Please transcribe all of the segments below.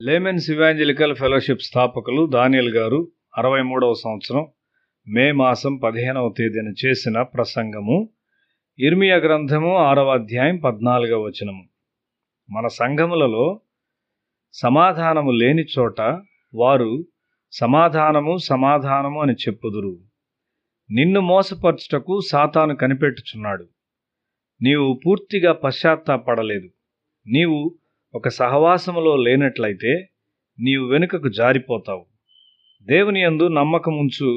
Laymen's evangelical fellowship స్థాపకులు దానియేల్ గారు 63వ సంవత్సరం మే మాసం 15వ తేదీన చేసిన ప్రసంగము ఇర్మియా గ్రంథము 6వ అధ్యాయం 14వ వచనము. మన సంఘములలో సమాధానము లేని చోట వారు సమాధానము సమాధానము అని చెప్పుదురు. నిన్ను మోసపరచుటకు సాతాను కనిపెట్టుచున్నాడు. నీవు పూర్తిగా పశ్చాత్తాపడలేదు. నీవు ఒక సహవాసములో లేనట్లయితే నీవు వెనుకకు జారిపోతావు. దేవుని యందు నమ్మకముంచు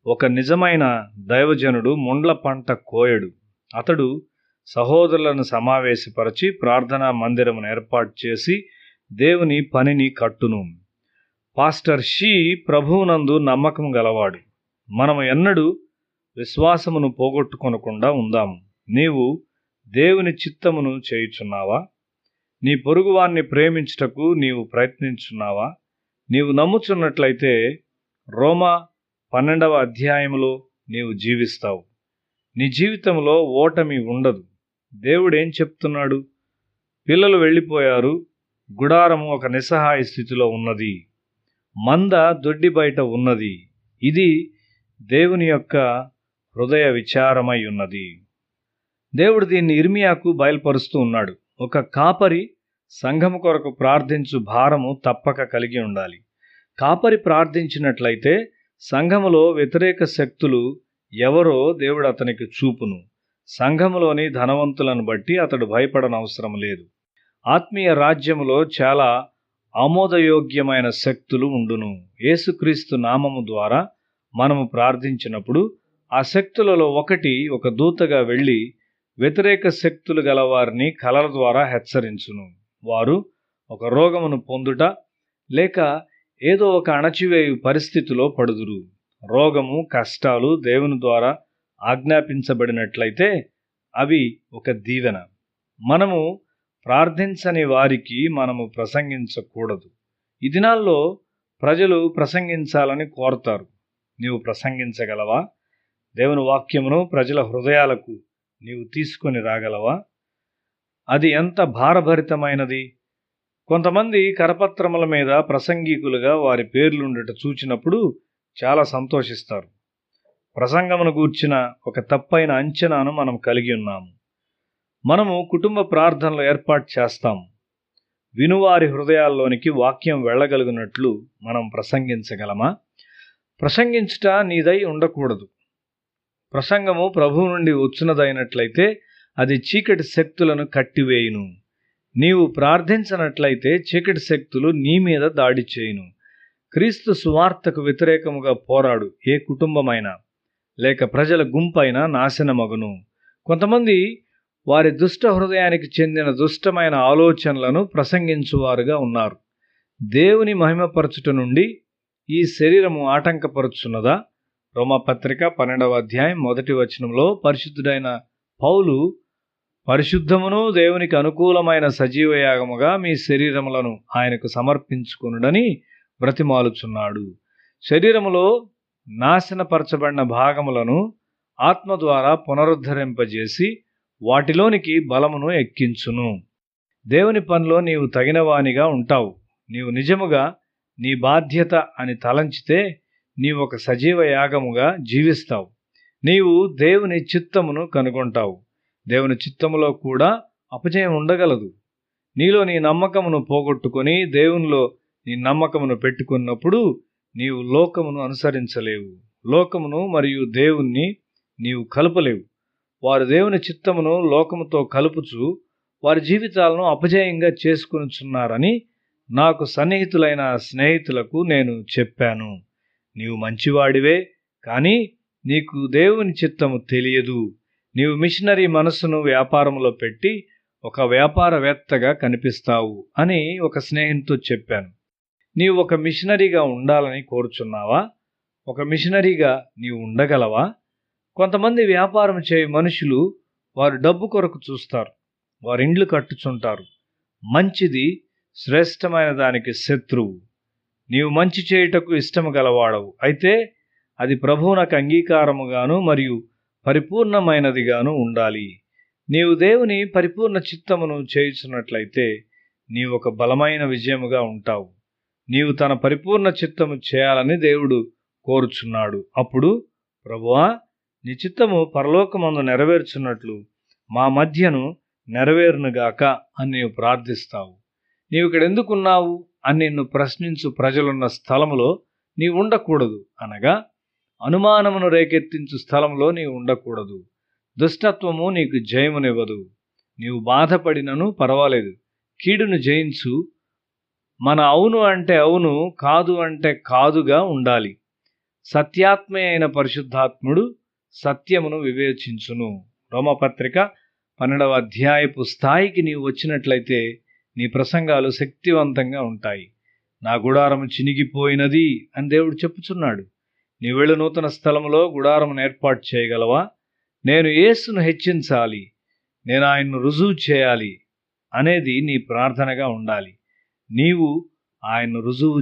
ఒక నిజమైన దైవజనుడు ముండ్ల పంట కోయడు. అతడు సహోదరులను సమావేశపరచి ప్రార్థనా మందిరమును ఏర్పాటు చేసి దేవుని పనిని కట్టును. పాస్టర్ షీ ప్రభువునందు నమ్మకం గలవాడు. మనము ఎన్నడూ విశ్వాసమును పోగొట్టుకొనకుండా ఉందాము. నీవు దేవుని చిత్తమును చేయుచున్నావా? నీ పొరుగువాన్ని ప్రేమించుటకు నీవు ప్రయత్నించున్నావా? నీవు నమ్ముచున్నట్లయితే రోమా 12వ అధ్యాయములో నీవు జీవిస్తావు. నీ జీవితంలో ఓటమి ఉండదు. దేవుడు ఏం చెప్తున్నాడు? పిల్లలు వెళ్ళిపోయారు, గుడారము ఒక నిస్సహాయ స్థితిలో ఉన్నది, మంద దొడ్డి బయట ఉన్నది. ఇది దేవుని యొక్క హృదయ విచారమై ఉన్నది. దేవుడు దీన్ని ఇర్మియాకు బయలుపరుస్తూ ఉన్నాడు. ఒక కాపరి సంఘము కొరకు ప్రార్థించు భారము తప్పక కలిగి ఉండాలి. కాపరి ప్రార్థించినట్లయితే సంఘములో వ్యతిరేక శక్తులు ఎవరో దేవుడు అతనికి చూపును. సంఘములోని ధనవంతులను బట్టి అతడు భయపడనవసరం లేదు. ఆత్మీయ రాజ్యములో చాలా ఆమోదయోగ్యమైన శక్తులు ఉండును. యేసుక్రీస్తు నామము ద్వారా మనము ప్రార్థించినప్పుడు ఆ శక్తులలో ఒక దూతగా వెళ్ళి వ్యతిరేక శక్తులు గలవారిని కలల ద్వారా హెచ్చరించును. వారు ఒక రోగమును పొందుట లేక ఏదో ఒక అణచివేయు పరిస్థితిలో పడుదురు. రోగము, కష్టాలు దేవుని ద్వారా ఆజ్ఞాపించబడినట్లయితే అవి ఒక దీవెన. మనము ప్రార్థించని వారికి మనము ప్రసంగించకూడదు. ఈ దినాల్లో ప్రజలు ప్రసంగించాలని కోరతారు. నీవు ప్రసంగించగలవా? దేవుని వాక్యమును ప్రజల హృదయాలకు నీవు తీసుకొని రాగలవా? అది ఎంత భారభరితమైనది. కొంతమంది కరపత్రముల మీద ప్రసంగికులుగా వారి పేర్లుండట చూచినప్పుడు చాలా సంతోషిస్తారు. ప్రసంగమును గూర్చిన ఒక తప్పైన అంచనాను మనం కలిగి ఉన్నాము. మనము కుటుంబ ప్రార్థనలు ఏర్పాటు చేస్తాము. వినువారి హృదయాల్లోనికి వాక్యం వెళ్ళగలిగినట్లు మనం ప్రసంగించగలమా? ప్రసంగించుట నీదై ఉండకూడదు. ప్రసంగము ప్రభువు నుండి వచ్చినదైనట్లయితే అది చీకటి శక్తులను కట్టివేయును. నీవు ప్రార్థించనట్లయితే చీకటి శక్తులు నీ మీద దాడి చేయును. క్రీస్తు సువార్తకు వ్యతిరేకముగా పోరాడు ఏ కుటుంబమైనా లేక ప్రజల గుంపైనా నాశనమగును. కొంతమంది వారి దుష్ట హృదయానికి చెందిన దుష్టమైన ఆలోచనలను ప్రసంగించువారుగా ఉన్నారు. దేవుని మహిమపరచుట నుండి ఈ శరీరము ఆటంకపరుచున్నదా? రోమాపత్రిక 12వ అధ్యాయం 1వ వచనంలో పరిశుద్ధుడైన పౌలు పరిశుద్ధమును దేవునికి అనుకూలమైన సజీవయాగముగా మీ శరీరములను ఆయనకు సమర్పించుకొనుడని బ్రతిమాలుచున్నాడు. శరీరములో నాశనపరచబడిన భాగములను ఆత్మ ద్వారా పునరుద్ధరింపజేసి వాటిలోనికి బలమును ఎక్కించును. దేవుని పనిలో నీవు తగినవానిగా ఉంటావు. నీవు నిజముగా నీ బాధ్యత అని తలంచితే నీవు ఒక సజీవ యాగముగా జీవిస్తావు. నీవు దేవుని చిత్తమును కనుగొంటావు. దేవుని చిత్తములో కూడా అపజయం ఉండగలదు. నీలో నీ నమ్మకమును పోగొట్టుకొని దేవునిలో నీ నమ్మకమును పెట్టుకున్నప్పుడు నీవు లోకమును అనుసరించలేవు. లోకమును మరియు దేవుణ్ణి నీవు కలపలేవు. వారు దేవుని చిత్తమును లోకముతో కలుపుచు వారి జీవితాలను అపజయంగా చేసుకొనుచున్నారని నాకు సన్నిహితులైన స్నేహితులకు నేను చెప్పాను. నీవు మంచివాడివే, కానీ నీకు దేవుని చిత్తము తెలియదు. నీవు మిషనరీ మనస్సును వ్యాపారంలో పెట్టి ఒక వ్యాపారవేత్తగా కనిపిస్తావు అని ఒక స్నేహితుతో చెప్పాను. నీవు ఒక మిషనరీగా ఉండాలని కోరుచున్నావా? ఒక మిషనరీగా నీవు ఉండగలవా? కొంతమంది వ్యాపారం చేయు మనుషులు వారు డబ్బు కొరకు చూస్తారు. వారు ఇండ్లు కట్టుచుంటారు. మంచిది శ్రేష్టమైన దానికి శత్రువు. నీవు మంచి చేయుటకు ఇష్టము గలవాడవు. అయితే అది ప్రభువునకు అంగీకారముగాను మరియు పరిపూర్ణమైనదిగాను ఉండాలి. నీవు దేవుని పరిపూర్ణ చిత్తమును చేయుచున్నట్లయితే నీవొక బలమైన విజయముగా ఉంటావు. నీవు తన పరిపూర్ణ చిత్తము చేయాలని దేవుడు కోరుచున్నాడు. అప్పుడు ప్రభువా, నీ చిత్తము పరలోకమందు నెరవేర్చున్నట్లు మా మధ్యను నెరవేరునుగాక అని నీవు ప్రార్థిస్తావు. నీవు ఇక్కడ ఎందుకున్నావు అని నిన్ను ప్రశ్నించు ప్రజలున్న స్థలములో నీవు ఉండకూడదు. అనగా అనుమానమును రేకెత్తించు స్థలంలో నీవు ఉండకూడదు. దుష్టత్వము నీకు జయమునివ్వదు. నీవు బాధపడినను పర్వాలేదు, కీడును జయించు. మన అవును అంటే అవును, కాదు అంటే కాదుగా ఉండాలి. సత్యాత్మే అయిన పరిశుద్ధాత్ముడు సత్యమును వివేచించును. రోమపత్రిక 12వ అధ్యాయపు స్థాయికి నీవు వచ్చినట్లయితే నీ ప్రసంగాలు శక్తివంతంగా ఉంటాయి. నా గుడారము చినిగిపోయినది అని దేవుడు చెప్పుచున్నాడు. నీ వెళ్ళు నూతన స్థలంలో గుడారమును ఏర్పాటు చేయగలవా? నేను యేసును హెచ్చించాలి, నేను ఆయన్ను రుజువు చేయాలి అనేది నీ ప్రార్థనగా ఉండాలి. నీవు ఆయన్ను రుజువు